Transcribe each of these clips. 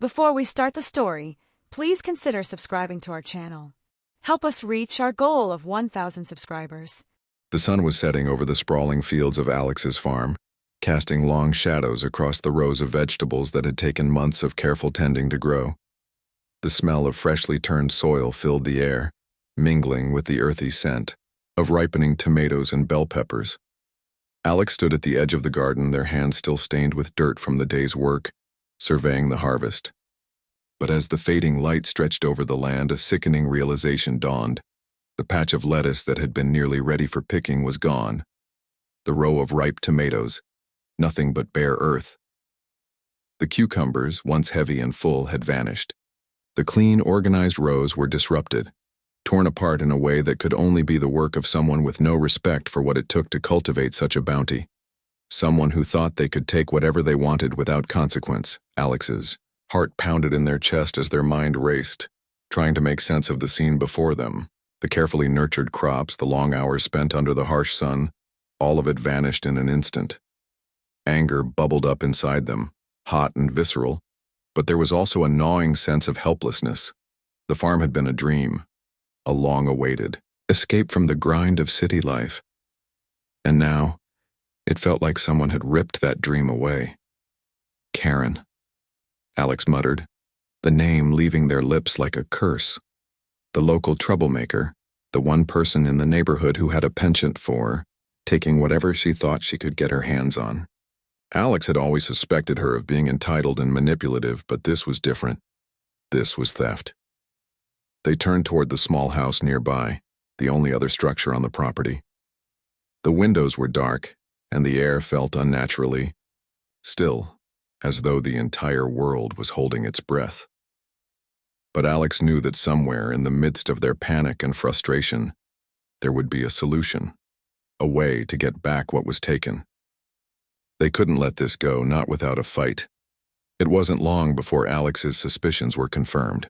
Before we start the story, please consider subscribing to our channel. Help us reach our goal of 1,000 subscribers. The sun was setting over the sprawling fields of Alex's farm, casting long shadows across the rows of vegetables that had taken months of careful tending to grow. The smell of freshly turned soil filled the air, mingling with the earthy scent of ripening tomatoes and bell peppers. Alex stood at the edge of the garden, their hands still stained with dirt from the day's work, surveying the harvest. But as the fading light stretched over the land, a sickening realization dawned. The patch of lettuce that had been nearly ready for picking was gone. The row of ripe tomatoes, nothing but bare earth. The cucumbers, once heavy and full, had vanished. The clean, organized rows were disrupted, torn apart in a way that could only be the work of someone with no respect for what it took to cultivate such a bounty. Someone who thought they could take whatever they wanted without consequence. Alex's heart pounded in their chest as their mind raced, trying to make sense of the scene before them. The carefully nurtured crops, the long hours spent under the harsh sun, all of it vanished in an instant. Anger bubbled up inside them, hot and visceral, but there was also a gnawing sense of helplessness. The farm had been a dream, a long-awaited escape from the grind of city life. And now, it felt like someone had ripped that dream away. Karen, Alex muttered, the name leaving their lips like a curse. The local troublemaker, the one person in the neighborhood who had a penchant for taking whatever she thought she could get her hands on. Alex had always suspected her of being entitled and manipulative, but this was different. This was theft. They turned toward the small house nearby, the only other structure on the property. The windows were dark, and the air felt unnaturally still, as though the entire world was holding its breath. But Alex knew that somewhere in the midst of their panic and frustration, there would be a solution, a way to get back what was taken. They couldn't let this go, not without a fight. It wasn't long before Alex's suspicions were confirmed.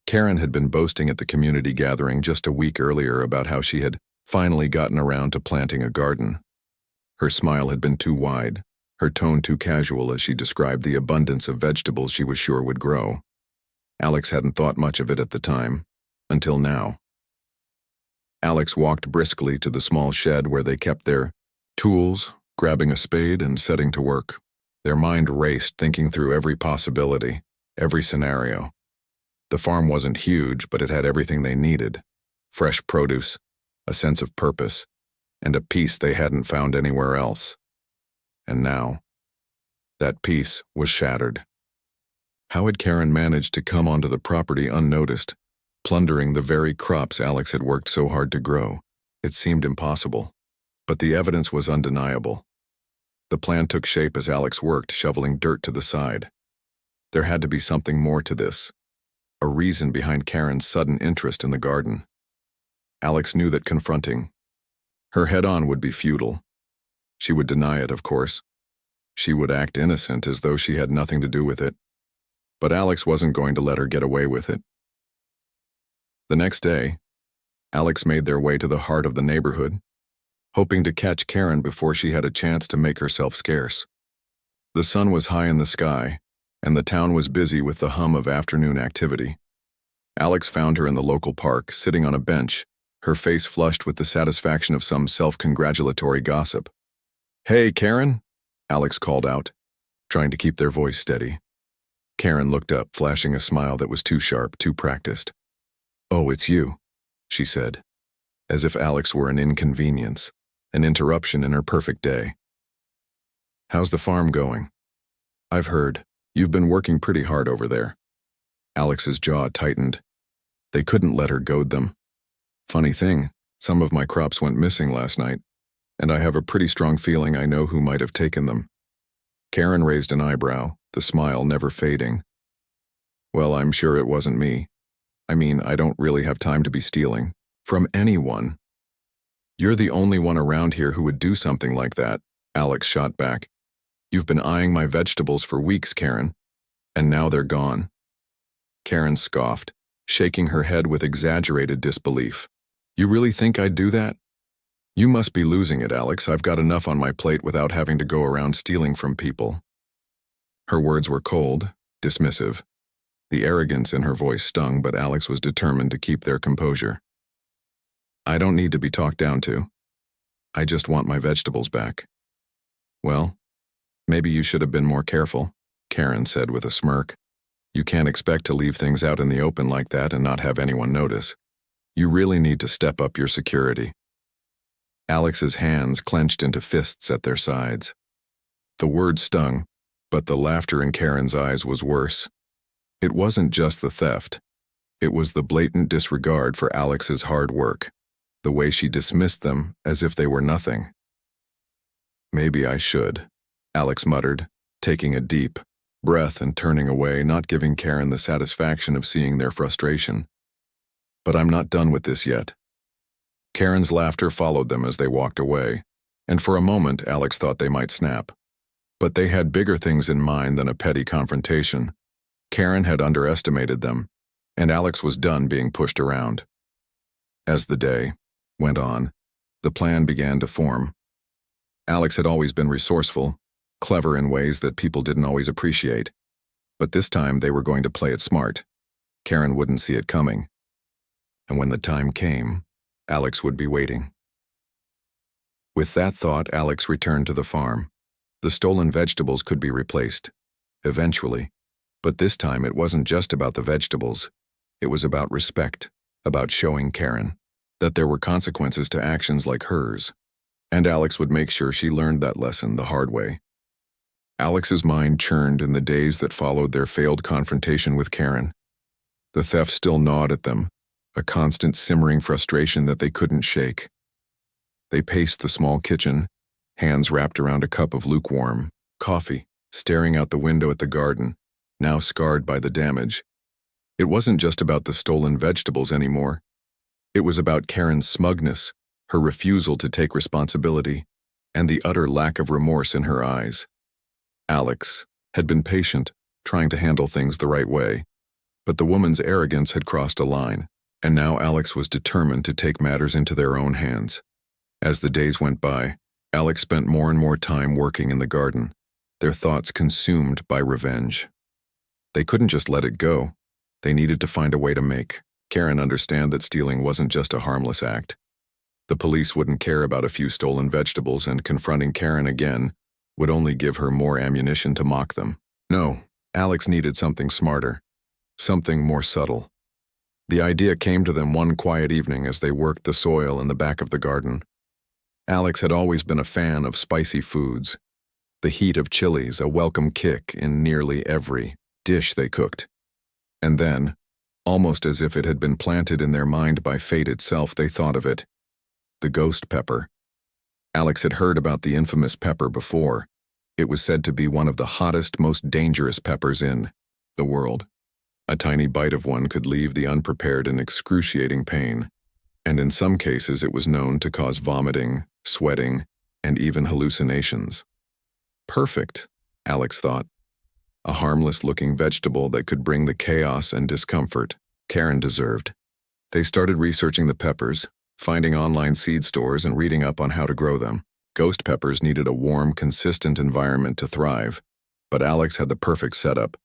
Karen had been boasting at the community gathering just a week earlier about how she had finally gotten around to planting a garden. Her smile had been too wide, her tone too casual as she described the abundance of vegetables she was sure would grow. Alex hadn't thought much of it at the time, until now. Alex walked briskly to the small shed where they kept their tools, grabbing a spade and setting to work. Their mind raced, thinking through every possibility, every scenario. The farm wasn't huge, but it had everything they needed: fresh produce, a sense of purpose, and a peace they hadn't found anywhere else. And now, that peace was shattered. How had Karen managed to come onto the property unnoticed, plundering the very crops Alex had worked so hard to grow? It seemed impossible, but the evidence was undeniable. The plan took shape as Alex worked, shoveling dirt to the side. There had to be something more to this, a reason behind Karen's sudden interest in the garden. Alex knew that confronting her head-on would be futile. She would deny it, of course. She would act innocent, as though she had nothing to do with it. But Alex wasn't going to let her get away with it. The next day, Alex made their way to the heart of the neighborhood, hoping to catch Karen before she had a chance to make herself scarce. The sun was high in the sky, and the town was busy with the hum of afternoon activity. Alex found her in the local park, sitting on a bench, her face flushed with the satisfaction of some self-congratulatory gossip. "Hey, Karen," Alex called out, trying to keep their voice steady. Karen looked up, flashing a smile that was too sharp, too practiced. "Oh, it's you," she said, as if Alex were an inconvenience, an interruption in her perfect day. "How's the farm going? I've heard you've been working pretty hard over there." Alex's jaw tightened. They couldn't let her goad them. "Funny thing, some of my crops went missing last night, and I have a pretty strong feeling I know who might have taken them." Karen raised an eyebrow, the smile never fading. "Well, I'm sure it wasn't me. I mean, I don't really have time to be stealing from anyone." "You're the only one around here who would do something like that," Alex shot back. "You've been eyeing my vegetables for weeks, Karen, and now they're gone." Karen scoffed, shaking her head with exaggerated disbelief. "You really think I'd do that? You must be losing it, Alex. I've got enough on my plate without having to go around stealing from people." Her words were cold, dismissive, The arrogance in her voice stung, but Alex was determined to keep their composure. "I don't need to be talked down to. I just want my vegetables back." "Well, maybe you should have been more careful," Karen said with a smirk. "You can't expect to leave things out in the open like that and not have anyone notice. You really need to step up your security." Alex's hands clenched into fists at their sides. The word stung, but the laughter in Karen's eyes was worse. It wasn't just the theft. It was the blatant disregard for Alex's hard work, the way she dismissed them as if they were nothing. "Maybe I should," Alex muttered, taking a deep breath and turning away, not giving Karen the satisfaction of seeing their frustration. "But I'm not done with this yet." Karen's laughter followed them as they walked away, and for a moment Alex thought they might snap. But they had bigger things in mind than a petty confrontation. Karen had underestimated them, and Alex was done being pushed around. As the day went on, the plan began to form. Alex had always been resourceful, clever in ways that people didn't always appreciate. But this time they were going to play it smart. Karen wouldn't see it coming. And when the time came, Alex would be waiting. With that thought, Alex returned to the farm. The stolen vegetables could be replaced, eventually. But this time it wasn't just about the vegetables. It was about respect, about showing Karen that there were consequences to actions like hers. And Alex would make sure she learned that lesson the hard way. Alex's mind churned in the days that followed their failed confrontation with Karen. The theft still gnawed at them, a constant simmering frustration that they couldn't shake. They paced the small kitchen, hands wrapped around a cup of lukewarm coffee, staring out the window at the garden, now scarred by the damage. It wasn't just about the stolen vegetables anymore. It was about Karen's smugness, her refusal to take responsibility, and the utter lack of remorse in her eyes. Alex had been patient, trying to handle things the right way, but the woman's arrogance had crossed a line, and now Alex was determined to take matters into their own hands. As the days went by, Alex spent more and more time working in the garden, their thoughts consumed by revenge. They couldn't just let it go. They needed to find a way to make Karen understand that stealing wasn't just a harmless act. The police wouldn't care about a few stolen vegetables, and confronting Karen again would only give her more ammunition to mock them. No, Alex needed something smarter, something more subtle. The idea came to them one quiet evening as they worked the soil in the back of the garden. Alex had always been a fan of spicy foods. The heat of chilies, a welcome kick in nearly every dish they cooked. And then, almost as if it had been planted in their mind by fate itself, they thought of it. The ghost pepper. Alex had heard about the infamous pepper before. It was said to be one of the hottest, most dangerous peppers in the world. A tiny bite of one could leave the unprepared in excruciating pain, and in some cases it was known to cause vomiting, sweating, and even hallucinations. Perfect, Alex thought. A harmless-looking vegetable that could bring the chaos and discomfort Karen deserved. They started researching the peppers, finding online seed stores and reading up on how to grow them. Ghost peppers needed a warm, consistent environment to thrive, but Alex had the perfect setup.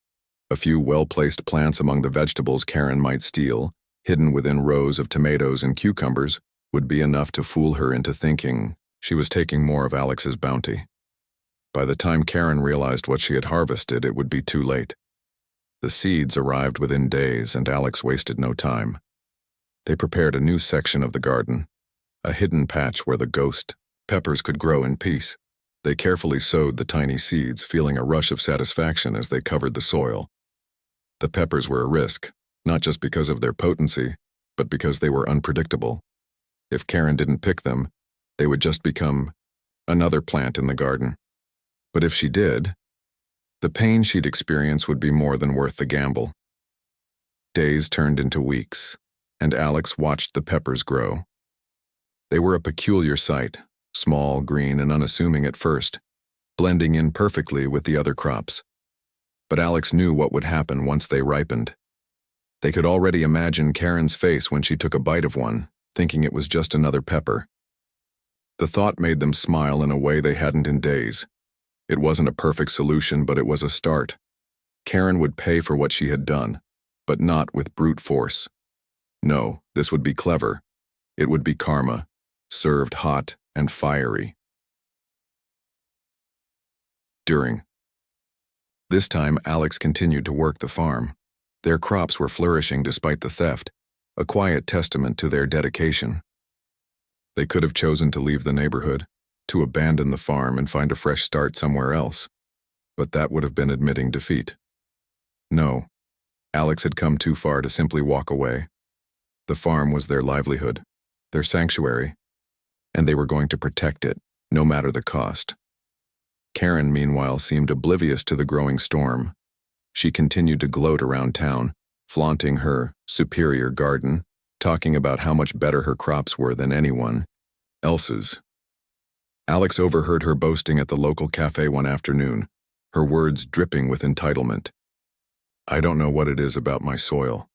A few well-placed plants among the vegetables Karen might steal, hidden within rows of tomatoes and cucumbers, would be enough to fool her into thinking she was taking more of Alex's bounty. By the time Karen realized what she had harvested, it would be too late. The seeds arrived within days, and Alex wasted no time. They prepared a new section of the garden, a hidden patch where the ghost peppers could grow in peace. They carefully sowed the tiny seeds, feeling a rush of satisfaction as they covered the soil. The peppers were a risk, not just because of their potency, but because they were unpredictable. If Karen didn't pick them, they would just become another plant in the garden. But if she did, the pain she'd experience would be more than worth the gamble. Days turned into weeks, and Alex watched the peppers grow. They were a peculiar sight, small, green, and unassuming at first, blending in perfectly with the other crops. But Alex knew what would happen once they ripened. They could already imagine Karen's face when she took a bite of one, thinking it was just another pepper. The thought made them smile in a way they hadn't in days. It wasn't a perfect solution, but it was a start. Karen would pay for what she had done, but not with brute force. No, this would be clever. It would be karma, served hot and fiery. This time, Alex continued to work the farm. Their crops were flourishing despite the theft, a quiet testament to their dedication. They could have chosen to leave the neighborhood, to abandon the farm and find a fresh start somewhere else, but that would have been admitting defeat. No, Alex had come too far to simply walk away. The farm was their livelihood, their sanctuary, and they were going to protect it, no matter the cost. Karen, meanwhile, seemed oblivious to the growing storm. She continued to gloat around town, flaunting her superior garden, talking about how much better her crops were than anyone else's. Alex overheard her boasting at the local cafe one afternoon, her words dripping with entitlement. "I don't know what it is about my soil,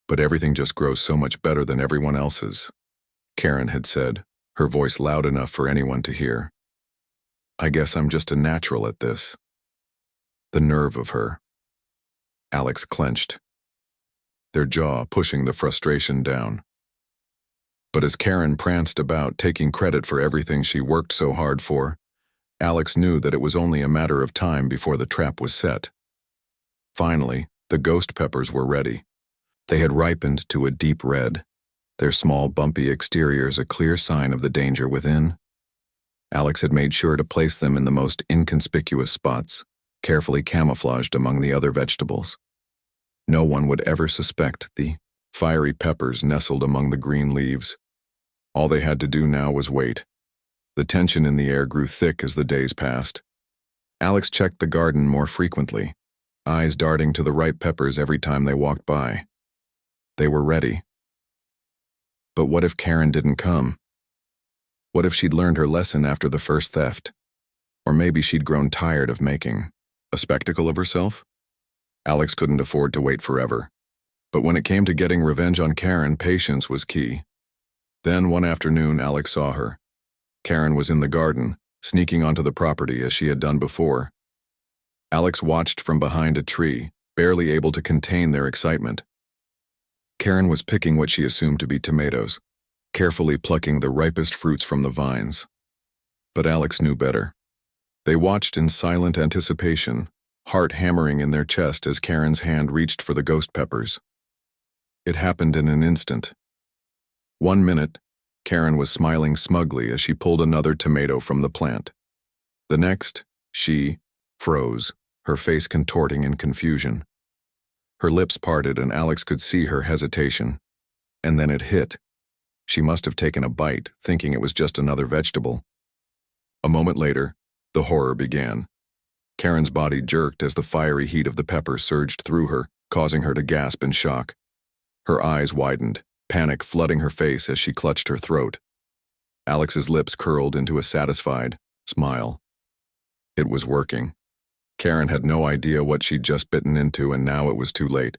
but everything just grows so much better than everyone else's," Karen had said, her voice loud enough for anyone to hear. "I guess I'm just a natural at this." The nerve of her. Alex clenched, their jaw pushing the frustration down. But as Karen pranced about, taking credit for everything she worked so hard for, Alex knew that it was only a matter of time before the trap was set. Finally, the ghost peppers were ready. They had ripened to a deep red, their small, bumpy exteriors a clear sign of the danger within. Alex had made sure to place them in the most inconspicuous spots, carefully camouflaged among the other vegetables. No one would ever suspect the fiery peppers nestled among the green leaves. All they had to do now was wait. The tension in the air grew thick as the days passed. Alex checked the garden more frequently, eyes darting to the ripe peppers every time they walked by. They were ready. But what if Karen didn't come? What if she'd learned her lesson after the first theft? Or maybe she'd grown tired of making a spectacle of herself? Alex couldn't afford to wait forever. But when it came to getting revenge on Karen, patience was key. Then one afternoon, Alex saw her. Karen was in the garden, sneaking onto the property as she had done before. Alex watched from behind a tree, barely able to contain their excitement. Karen was picking what she assumed to be tomatoes, carefully plucking the ripest fruits from the vines. But Alex knew better. They watched in silent anticipation, heart hammering in their chest as Karen's hand reached for the ghost peppers. It happened in an instant. 1 minute, Karen was smiling smugly as she pulled another tomato from the plant. The next, she froze, her face contorting in confusion. Her lips parted and Alex could see her hesitation. And then it hit. She must have taken a bite, thinking it was just another vegetable. A moment later, the horror began. Karen's body jerked as the fiery heat of the pepper surged through her, causing her to gasp in shock. Her eyes widened, panic flooding her face as she clutched her throat. Alex's lips curled into a satisfied smile. It was working. Karen had no idea what she'd just bitten into, and now it was too late.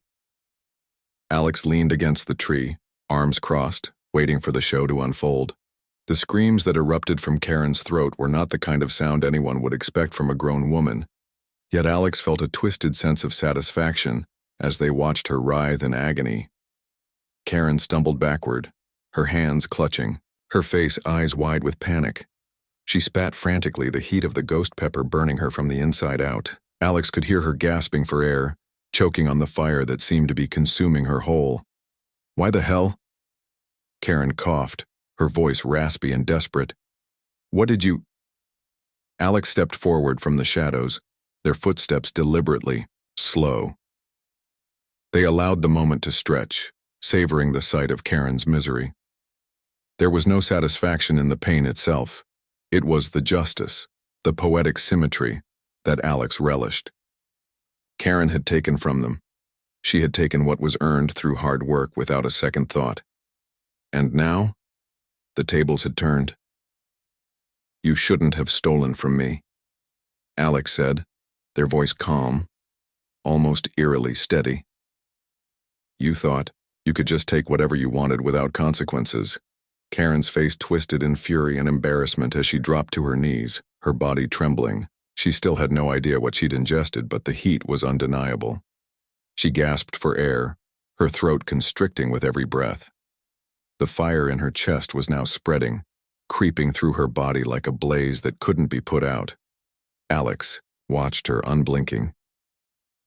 Alex leaned against the tree, arms crossed, waiting for the show to unfold. The screams that erupted from Karen's throat were not the kind of sound anyone would expect from a grown woman, yet Alex felt a twisted sense of satisfaction as they watched her writhe in agony. Karen stumbled backward, her hands clutching, her face eyes wide with panic. She spat frantically, the heat of the ghost pepper burning her from the inside out. Alex could hear her gasping for air, choking on the fire that seemed to be consuming her whole. "Why the hell?" Karen coughed, her voice raspy and desperate. "What did you—" Alex stepped forward from the shadows, their footsteps deliberately slow. They allowed the moment to stretch, savoring the sight of Karen's misery. There was no satisfaction in the pain itself. It was the justice, the poetic symmetry, that Alex relished. Karen had taken from them. She had taken what was earned through hard work without a second thought. And now, the tables had turned. "You shouldn't have stolen from me," Alex said, their voice calm, almost eerily steady. "You thought you could just take whatever you wanted without consequences." Karen's face twisted in fury and embarrassment as she dropped to her knees, her body trembling. She still had no idea what she'd ingested, but the heat was undeniable. She gasped for air, her throat constricting with every breath. The fire in her chest was now spreading, creeping through her body like a blaze that couldn't be put out. Alex watched her unblinking.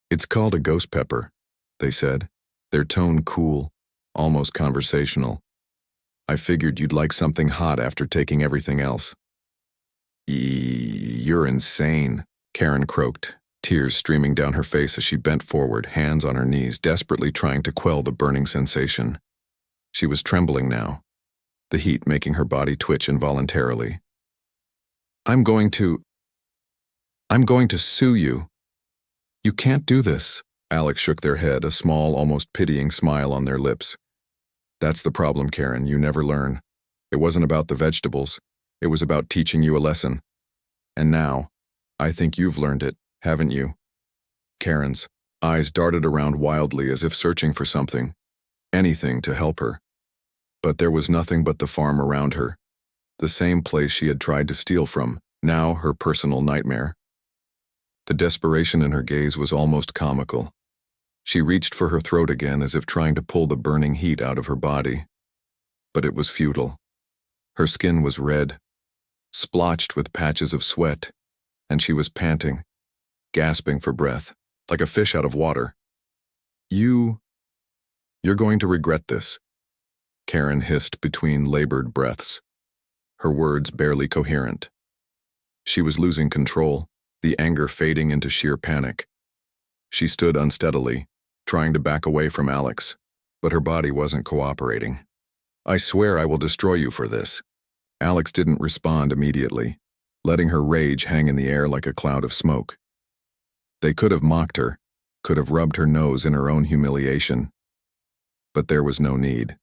"It's called a ghost pepper," they said, their tone cool, almost conversational. "I figured you'd like something hot after taking everything else." "You're insane," Karen croaked, tears streaming down her face as she bent forward, hands on her knees, desperately trying to quell the burning sensation. She was trembling now, the heat making her body twitch involuntarily. I'm going to sue you. You can't do this." Alex shook their head, a small, almost pitying smile on their lips. "That's the problem, Karen. You never learn. It wasn't about the vegetables. It was about teaching you a lesson. And now, I think you've learned it, haven't you?" Karen's eyes darted around wildly as if searching for something, anything to help her. But there was nothing but the farm around her, the same place she had tried to steal from, now her personal nightmare. The desperation in her gaze was almost comical. She reached for her throat again as if trying to pull the burning heat out of her body. But it was futile. Her skin was red, splotched with patches of sweat, and she was panting, gasping for breath, like a fish out of water. You're going to regret this," Karen hissed between labored breaths, her words barely coherent. She was losing control, the anger fading into sheer panic. She stood unsteadily, trying to back away from Alex, but her body wasn't cooperating. "I swear I will destroy you for this." Alex didn't respond immediately, letting her rage hang in the air like a cloud of smoke. They could have mocked her, could have rubbed her nose in her own humiliation. But there was no need.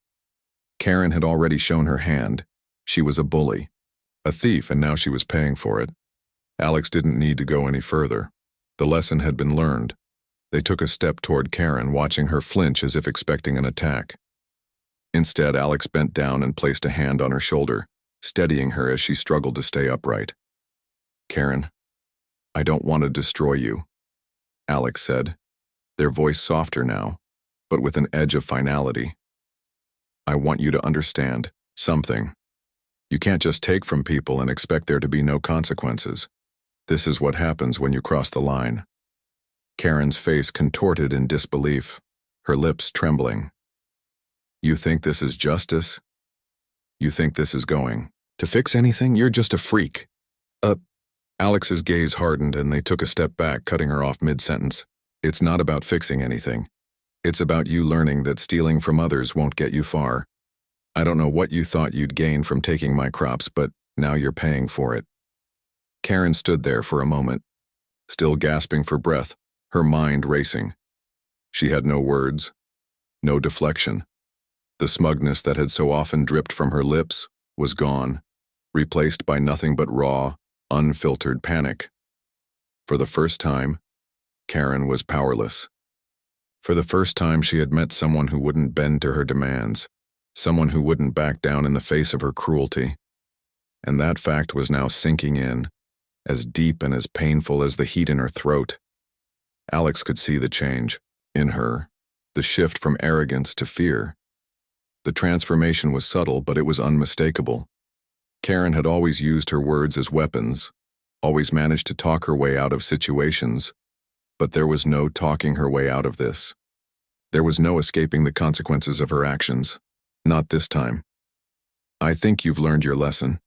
Karen had already shown her hand. She was a bully, a thief, and now she was paying for it. Alex didn't need to go any further. The lesson had been learned. They took a step toward Karen, watching her flinch as if expecting an attack. Instead, Alex bent down and placed a hand on her shoulder, steadying her as she struggled to stay upright. "Karen, I don't want to destroy you," Alex said, their voice softer now, but with an edge of finality. "I want you to understand something. You can't just take from people and expect there to be no consequences. This is what happens when you cross the line." Karen's face contorted in disbelief, her lips trembling. "You think this is justice? You think this is going to fix anything? You're just a freak." Alex's gaze hardened and they took a step back, cutting her off mid-sentence. "It's not about fixing anything. It's about you learning that stealing from others won't get you far. I don't know what you thought you'd gain from taking my crops, but now you're paying for it." Karen stood there for a moment, still gasping for breath, her mind racing. She had no words, no deflection. The smugness that had so often dripped from her lips was gone, replaced by nothing but raw, unfiltered panic. For the first time, Karen was powerless. For the first time, she had met someone who wouldn't bend to her demands, someone who wouldn't back down in the face of her cruelty. And that fact was now sinking in, as deep and as painful as the heat in her throat. Alex could see the change in her, the shift from arrogance to fear. The transformation was subtle, but it was unmistakable. Karen had always used her words as weapons, always managed to talk her way out of situations, but there was no talking her way out of this. There was no escaping the consequences of her actions. Not this time. "I think you've learned your lesson,"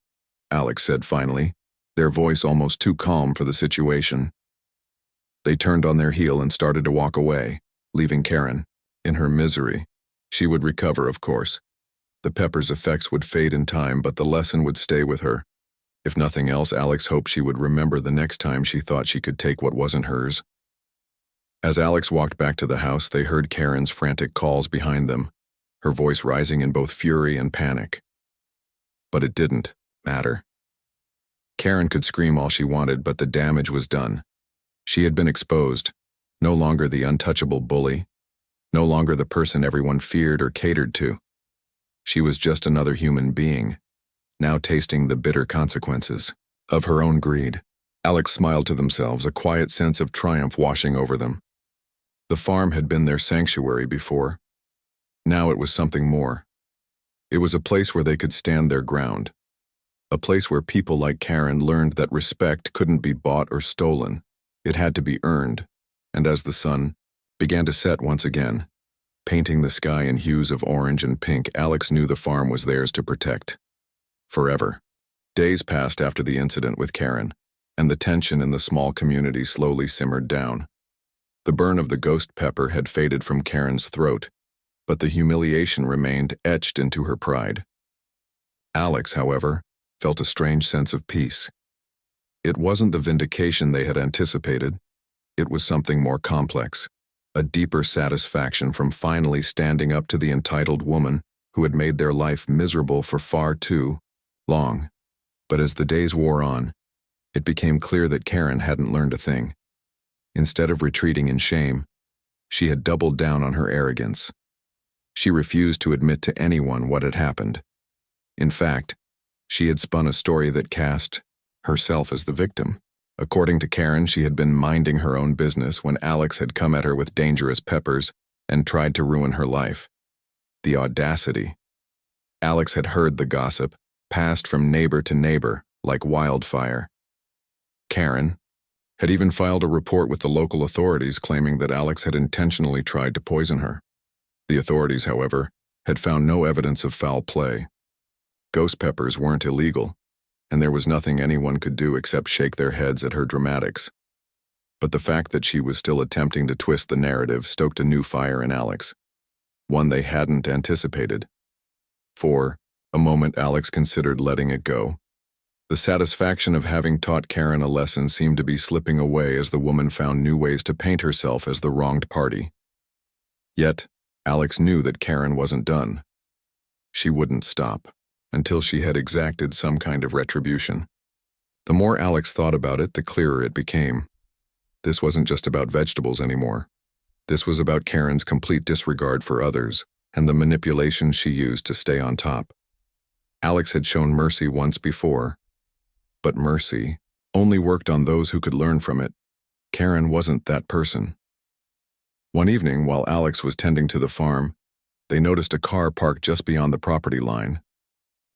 Alex said finally, their voice almost too calm for the situation. They turned on their heel and started to walk away, leaving Karen in her misery. She would recover, of course. The pepper's effects would fade in time, but the lesson would stay with her. If nothing else, Alex hoped she would remember the next time she thought she could take what wasn't hers. As Alex walked back to the house, they heard Karen's frantic calls behind them, her voice rising in both fury and panic. But it didn't matter. Karen could scream all she wanted, but the damage was done. She had been exposed, no longer the untouchable bully, no longer the person everyone feared or catered to. She was just another human being, now tasting the bitter consequences of her own greed. Alex smiled to themselves, a quiet sense of triumph washing over them. The farm had been their sanctuary before, Now it was something more. It was a place where they could stand their ground. A place where people like Karen learned that respect couldn't be bought or stolen. It had to be earned. And as the sun began to set once again, painting the sky in hues of orange and pink, Alex knew the farm was theirs to protect. Forever. Days passed after the incident with Karen, and the tension in the small community slowly simmered down. The burn of the ghost pepper had faded from Karen's throat, but the humiliation remained etched into her pride. Alex, however, felt a strange sense of peace. It wasn't the vindication they had anticipated. It was something more complex, a deeper satisfaction from finally standing up to the entitled woman who had made their life miserable for far too long. But as the days wore on, it became clear that Karen hadn't learned a thing. Instead of retreating in shame, she had doubled down on her arrogance. She refused to admit to anyone what had happened. In fact, she had spun a story that cast herself as the victim. According to Karen, she had been minding her own business when Alex had come at her with dangerous peppers and tried to ruin her life. The audacity. Alex had heard the gossip, passed from neighbor to neighbor like wildfire. Karen had even filed a report with the local authorities claiming that Alex had intentionally tried to poison her. The authorities, however, had found no evidence of foul play. Ghost peppers weren't illegal, and there was nothing anyone could do except shake their heads at her dramatics. But the fact that she was still attempting to twist the narrative stoked a new fire in Alex, one they hadn't anticipated. For a moment, Alex considered letting it go. The satisfaction of having taught Karen a lesson seemed to be slipping away as the woman found new ways to paint herself as the wronged party. Yet, Alex knew that Karen wasn't done. She wouldn't stop until she had exacted some kind of retribution. The more Alex thought about it, the clearer it became. This wasn't just about vegetables anymore. This was about Karen's complete disregard for others and the manipulation she used to stay on top. Alex had shown mercy once before, but mercy only worked on those who could learn from it. Karen wasn't that person. One evening, while Alex was tending to the farm, they noticed a car parked just beyond the property line.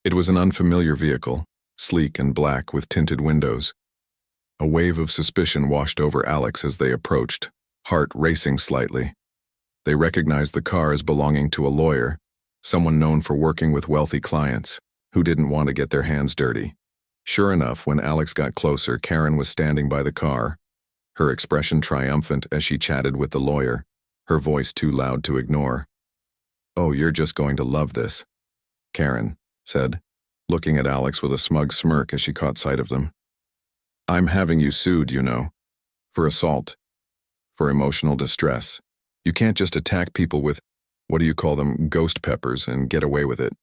It was an unfamiliar vehicle, sleek and black with tinted windows. A wave of suspicion washed over Alex as they approached, heart racing slightly. They recognized the car as belonging to a lawyer, someone known for working with wealthy clients who didn't want to get their hands dirty. Sure enough, when Alex got closer, Karen was standing by the car, her expression triumphant as she chatted with the lawyer, her voice too loud to ignore. "Oh, you're just going to love this," Karen said, looking at Alex with a smug smirk as she caught sight of them. "I'm having you sued, you know, for assault, for emotional distress. You can't just attack people with, what do you call them, ghost peppers and get away with it."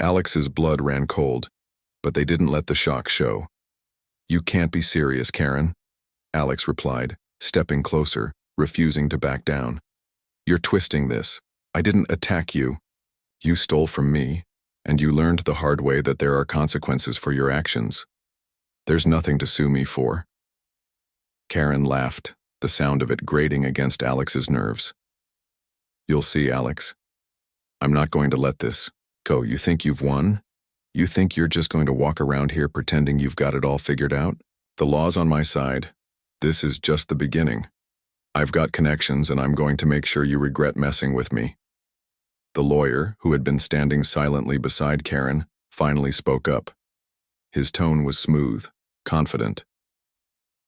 Alex's blood ran cold, but they didn't let the shock show. "You can't be serious, Karen," Alex replied, stepping closer, refusing to back down. "You're twisting this. I didn't attack you. You stole from me, and you learned the hard way that there are consequences for your actions. There's nothing to sue me for." Karen laughed, the sound of it grating against Alex's nerves. "You'll see, Alex. I'm not going to let this go. You think you've won? You think you're just going to walk around here pretending you've got it all figured out? The law's on my side. This is just the beginning. I've got connections, and I'm going to make sure you regret messing with me." The lawyer, who had been standing silently beside Karen, finally spoke up. His tone was smooth, confident.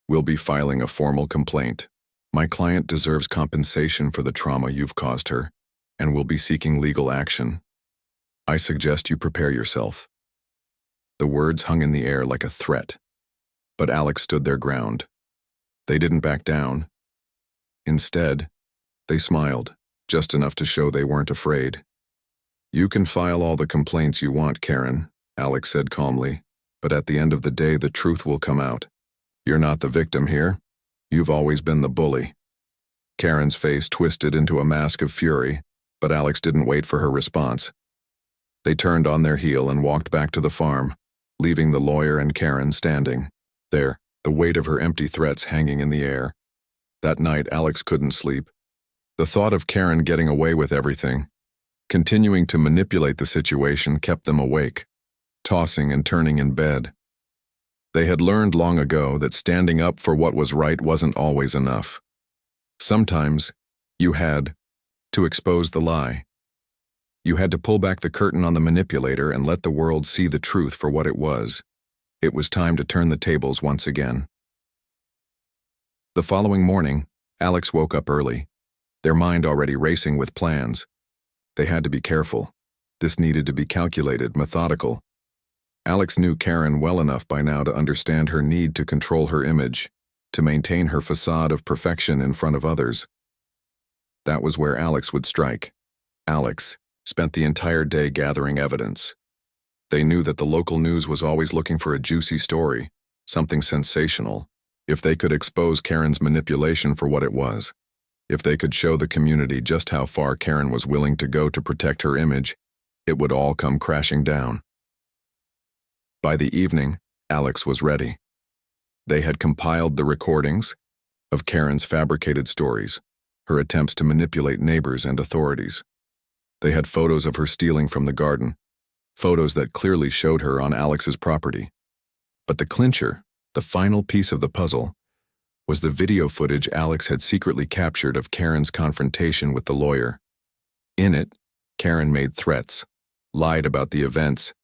"We'll be filing a formal complaint. My client deserves compensation for the trauma you've caused her, and we'll be seeking legal action. I suggest you prepare yourself." The words hung in the air like a threat, but Alex stood their ground. They didn't back down. Instead, they smiled, just enough to show they weren't afraid. "You can file all the complaints you want, Karen," Alex said calmly, "but at the end of the day, the truth will come out. You're not the victim here. You've always been the bully." Karen's face twisted into a mask of fury, but Alex didn't wait for her response. They turned on their heel and walked back to the farm, leaving the lawyer and Karen standing there, the weight of her empty threats hanging in the air. That night, Alex couldn't sleep. The thought of Karen getting away with everything, Continuing to manipulate the situation kept them awake, tossing and turning in bed. They had learned long ago that standing up for what was right wasn't always enough. Sometimes you had to expose the lie. You had to pull back the curtain on the manipulator and let the world see the truth for what it was. It was time to turn the tables once again. The following morning, Alex woke up early, their mind already racing with plans. They had to be careful. This needed to be calculated, methodical. Alex knew Karen well enough by now to understand her need to control her image, to maintain her facade of perfection in front of others. That was where Alex would strike. Alex spent the entire day gathering evidence. They knew that the local news was always looking for a juicy story, something sensational. If they could expose Karen's manipulation for what it was, if they could show the community just how far Karen was willing to go to protect her image, it would all come crashing down. By the evening, Alex was ready. They had compiled the recordings of Karen's fabricated stories, her attempts to manipulate neighbors and authorities. They had photos of her stealing from the garden, photos that clearly showed her on Alex's property. But the clincher, the final piece of the puzzle, was the video footage Alex had secretly captured of Karen's confrontation with the lawyer. In it, Karen made threats, lied about the events,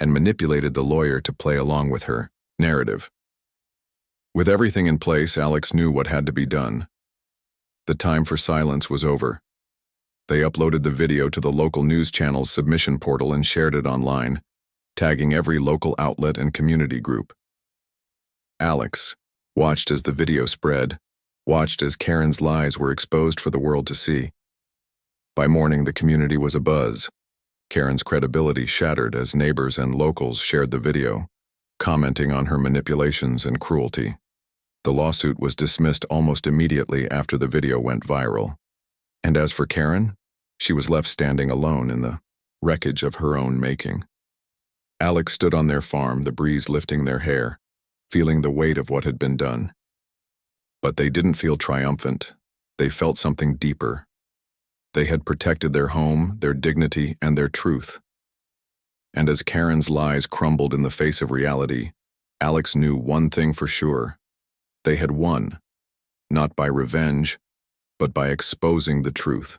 and manipulated the lawyer to play along with her narrative. With everything in place, Alex knew what had to be done. The time for silence was over. They uploaded the video to the local news channel's submission portal and shared it online, tagging every local outlet and community group. Alex watched as the video spread, watched as Karen's lies were exposed for the world to see. By morning, the community was abuzz. Karen's credibility shattered as neighbors and locals shared the video, commenting on her manipulations and cruelty. The lawsuit was dismissed almost immediately after the video went viral. And as for Karen, she was left standing alone in the wreckage of her own making. Alex stood on their farm, the breeze lifting their hair, feeling the weight of what had been done. But they didn't feel triumphant. They felt something deeper. They had protected their home, their dignity, and their truth. And as Karen's lies crumbled in the face of reality, Alex knew one thing for sure. They had won, not by revenge, but by exposing the truth.